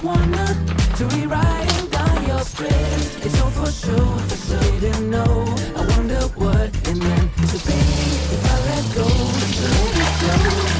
just wanna to rewriting down your script. It's all for sure, didn't know. I wonder what it meant to be if I let go, let it go.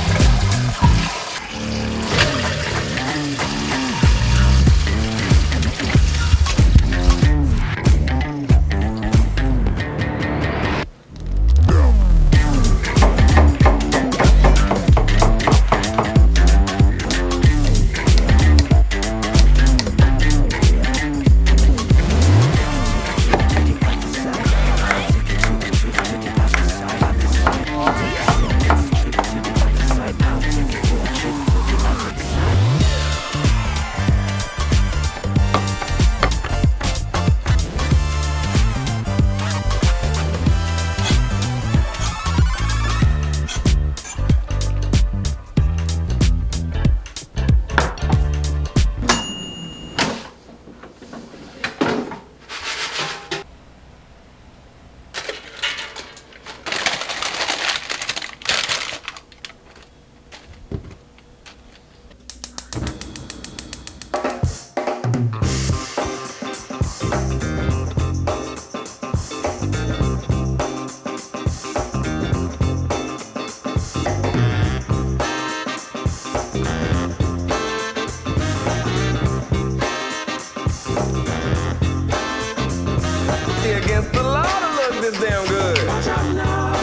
Against the law to look this damn good. Watch out now.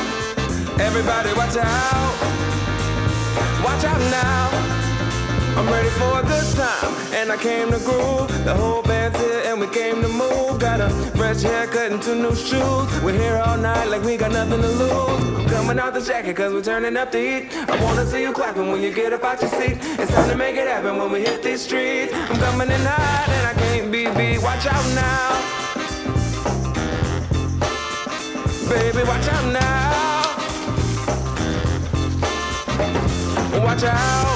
Everybody watch out. Watch out now. I'm ready for a good time, and I came to groove. The whole band's here and we came to move. Got a fresh haircut and 2 new shoes. We're here all night like we got nothing to lose. I'm coming out the jacket cause we're turning up the heat. I wanna see you clapping when you get up out your seat. It's time to make it happen when we hit these streets. I'm coming in hot and I can't be beat. Watch out now. Baby, watch out now. Watch out.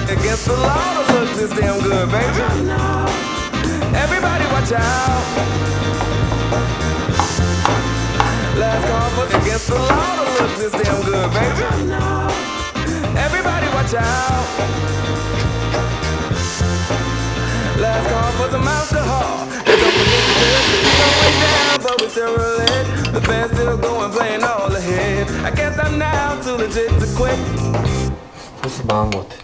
Against the law to look this damn good, baby. Everybody watch out. Last call for against the law to look this damn good, baby. Everybody watch out. Last call for some alcohol. And don't forget to it's going down, but we still rolling. The band's still going, playing all ahead. I guess I'm now too legit to quit. 벌써 망한 것 같아.